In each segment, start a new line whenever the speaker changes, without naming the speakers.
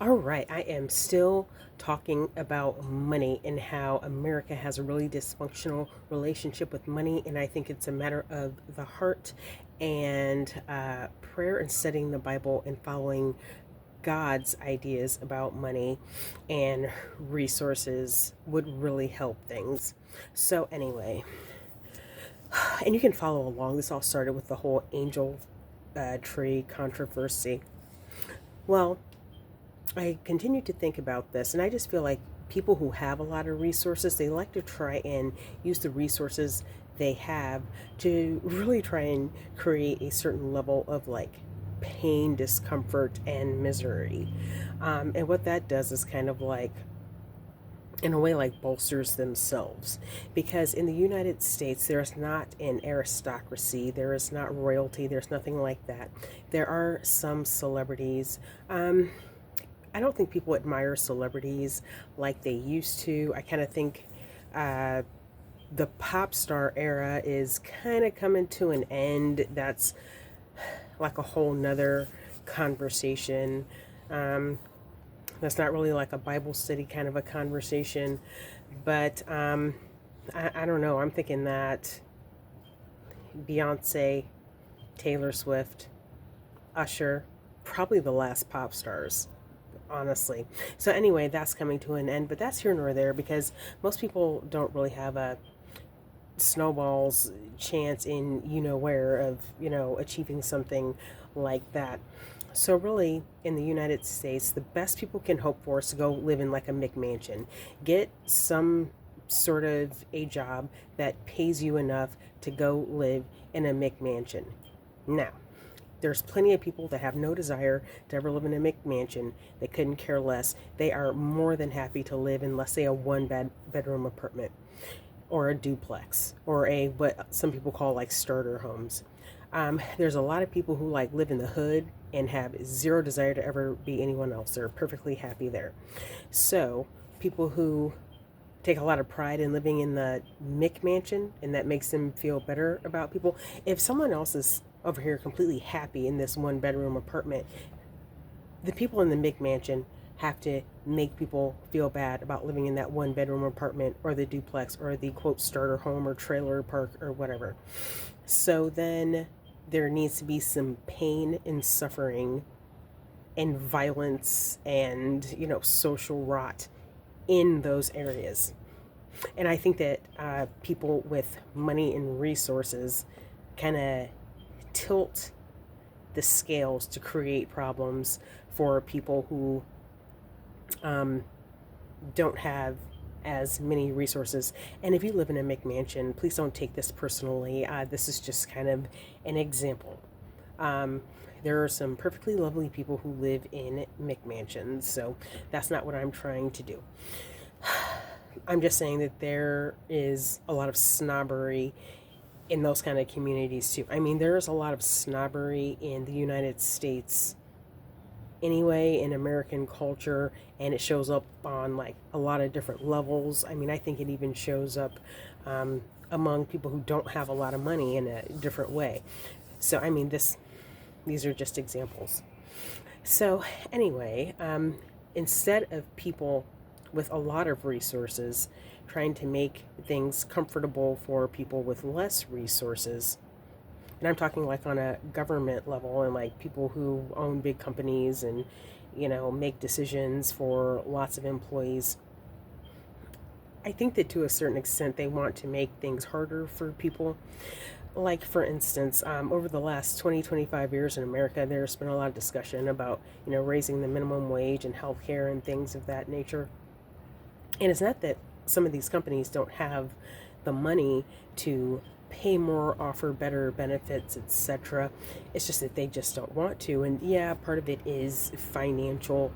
All right, I am still talking about money and how America has a really dysfunctional relationship with money, and I think it's a matter of the heart and prayer and studying the Bible and following God's ideas about money and resources would really help things. So, anyway, and you can follow along. This all started with the whole angel tree controversy. Well, I continue to think about this, and I just feel like people who have a lot of resources, they like to try and use the resources they have to really try and create a certain level of like pain, discomfort, and misery. And what that does is kind of like, in a way, like bolsters themselves. Because in the United States, there's not an aristocracy, there is not royalty, there's nothing like that. There are some celebrities. I don't think people admire celebrities like they used to. I kind of think uh, the pop star era is kind of coming to an end. That's like a whole nother conversation. Um, that's not really like a Bible study kind of a conversation. But I don't know. I'm thinking that Beyonce, Taylor Swift, Usher, probably the last pop stars, honestly. So anyway, that's coming to an end, but that's here nor there because most people don't really have a snowball's chance in where of achieving something like that. So really, in the United States, the best people can hope for is to go live in like a McMansion, get some sort of a job that pays you enough to go live in a McMansion. Now, there's plenty of people that have no desire to ever live in a McMansion. They couldn't care less. They are more than happy to live in, let's say, a bedroom apartment or a duplex or a what some people call like starter homes. There's a lot of people who like live in the hood and have zero desire to ever be anyone else. They're perfectly happy there. So people who take a lot of pride in living in the McMansion and that makes them feel better about people. If someone else is over here completely happy in this one bedroom apartment, the people in the McMansion have to make people feel bad about living in that one bedroom apartment or the duplex or the quote starter home or trailer park or whatever. So then there needs to be some pain and suffering and violence and social rot in those areas. And I think that people with money and resources kind of tilt the scales to create problems for people who don't have as many resources. And if you live in a McMansion, please don't take this personally. This is just kind of an example. Um, there are some perfectly lovely people who live in McMansions, so that's not what I'm trying to do. I'm just saying that there is a lot of snobbery in those kind of communities too. I mean, there's a lot of snobbery in the United States anyway, in American culture, and it shows up on like a lot of different levels. I mean, I think it even shows up among people who don't have a lot of money in a different way. So, I mean, these are just examples. So, anyway, instead of people with a lot of resources trying to make things comfortable for people with less resources, and I'm talking like on a government level and like people who own big companies and make decisions for lots of employees. I think that to a certain extent they want to make things harder for people. Like for instance, over the last 25 years in America, there's been a lot of discussion about raising the minimum wage and healthcare and things of that nature. And it's not that some of these companies don't have the money to pay more, offer better benefits, etc. It's just that they just don't want to. And yeah, part of it is financial.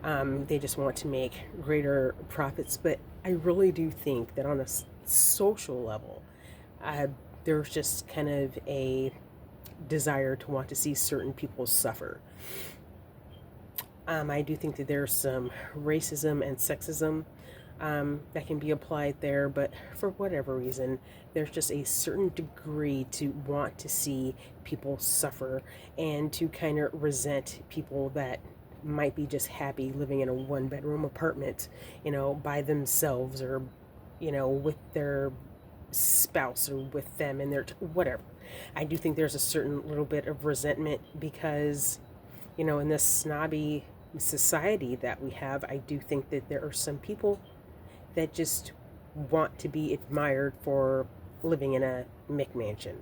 They just want to make greater profits. But I really do think that on a social level, uh, there's just kind of a desire to want to see certain people suffer. I do think that there's some racism and sexism that can be applied there, but for whatever reason, there's just a certain degree to want to see people suffer and to kind of resent people that might be just happy living in a one bedroom apartment, by themselves, or, with their spouse, or with them and their whatever. I do think there's a certain little bit of resentment because, in this snobby society that we have, I do think that there are some people that just want to be admired for living in a McMansion.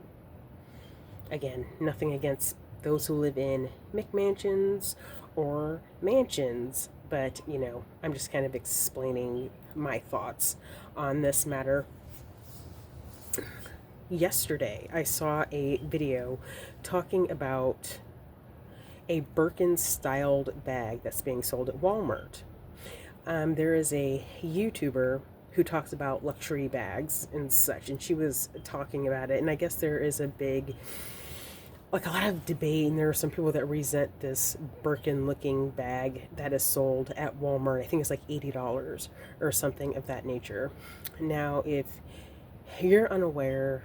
Again, nothing against those who live in McMansions or mansions, but I'm just kind of explaining my thoughts on this matter. Yesterday, I saw a video talking about a Birkin styled bag that's being sold at Walmart. There is a YouTuber who talks about luxury bags and such, and she was talking about it. And I guess there is a lot of debate, and there are some people that resent this Birkin looking bag that is sold at Walmart. I think it's like $80 or something of that nature. Now, if you're unaware,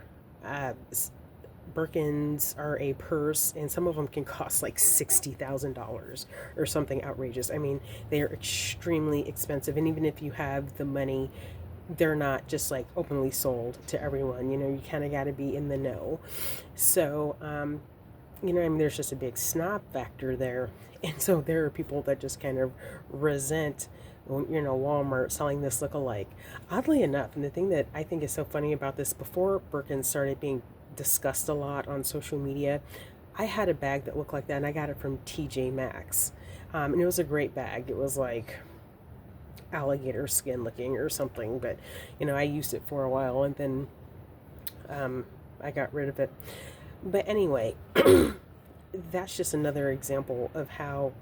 Birkins are a purse, and some of them can cost like $60,000 or something outrageous. I mean, they are extremely expensive, and even if you have the money, they're not just like openly sold to everyone. You kind of got to be in the know. So, there's just a big snob factor there, and so there are people that just kind of resent Walmart selling this look-alike. Oddly enough, and the thing that I think is so funny about this, before Birkin started being discussed a lot on social media, I had a bag that looked like that, and I got it from TJ Maxx. And it was a great bag. It was like alligator skin looking or something, but I used it for a while, and then I got rid of it. But anyway, that's just another example of how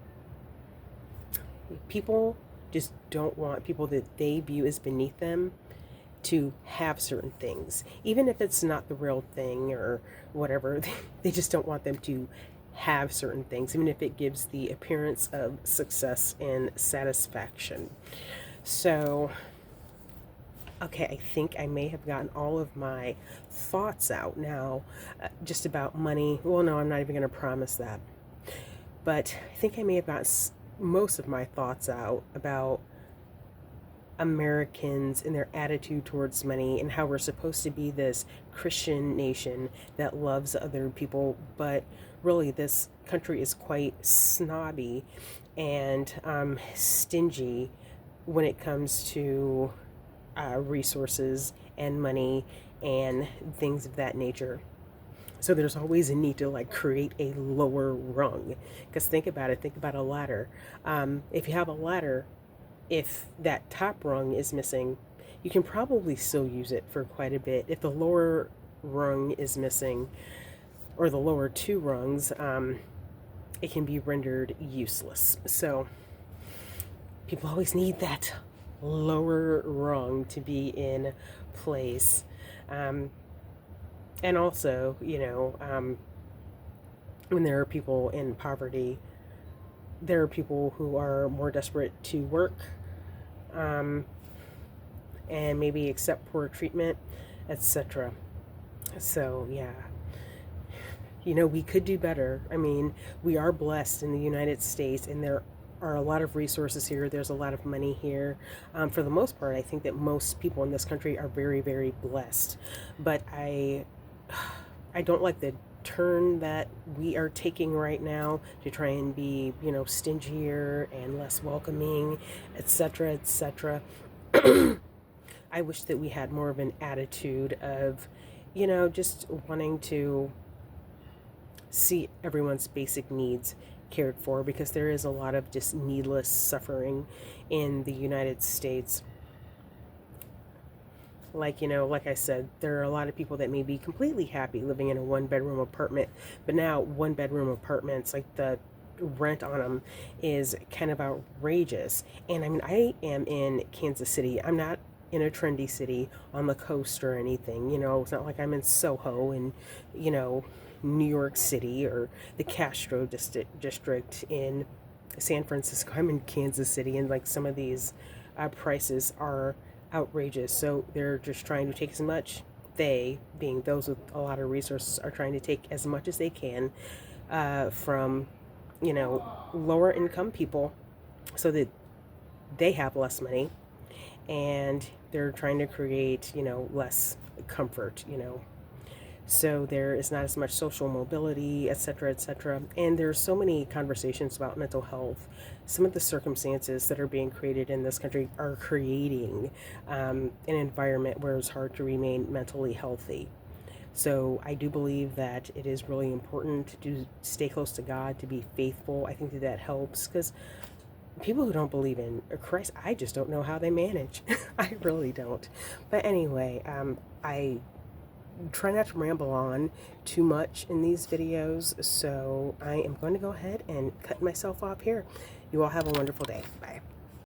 people just don't want people that they view as beneath them to have certain things, even if it's not the real thing or whatever. They just don't want them to have certain things, even if it gives the appearance of success and satisfaction. So, okay, I think I may have gotten all of my thoughts out now, just about money. Well, no, I'm not even going to promise that. But I think I may have gotten most of my thoughts out about Americans and their attitude towards money, and how we're supposed to be this Christian nation that loves other people, but really this country is quite snobby and stingy when it comes to resources and money and things of that nature. So there's always a need to like create a lower rung, because think about a ladder. If you have a ladder, if that top rung is missing, you can probably still use it for quite a bit. If the lower rung is missing, or the lower two rungs, it can be rendered useless. So people always need that lower rung to be in place. And also, when there are people in poverty, there are people who are more desperate to work, and maybe accept poor treatment, etc. So, yeah. We could do better. I mean, we are blessed in the United States, and there are a lot of resources here. There's a lot of money here. For the most part, I think that most people in this country are very, very blessed. But I don't like the turn that we are taking right now to try and be, stingier and less welcoming, etc., etc. I wish that we had more of an attitude of, just wanting to see everyone's basic needs cared for, because there is a lot of just needless suffering in the United States. Like I said, there are a lot of people that may be completely happy living in a one-bedroom apartment, but now one-bedroom apartments, like the rent on them is kind of outrageous. And I mean, I am in Kansas City. I'm not in a trendy city on the coast or anything. It's not like I'm in Soho and, New York City, or the Castro district in San Francisco. I'm in Kansas City, and like some of these prices are outrageous. So they're just trying to take as much, they being those with a lot of resources are trying to take as much as they can from lower income people so that they have less money, and they're trying to create, less comfort, so there is not as much social mobility, etc., etc. And there's so many conversations about mental health. Some of the circumstances that are being created in this country are creating an environment where it's hard to remain mentally healthy. So I do believe that it is really important to stay close to God, to be faithful. I think that that helps, because people who don't believe in Christ, I just don't know how they manage. I really don't. But anyway, I try not to ramble on too much in these videos, so I am going to go ahead and cut myself off here. You all have a wonderful day. Bye.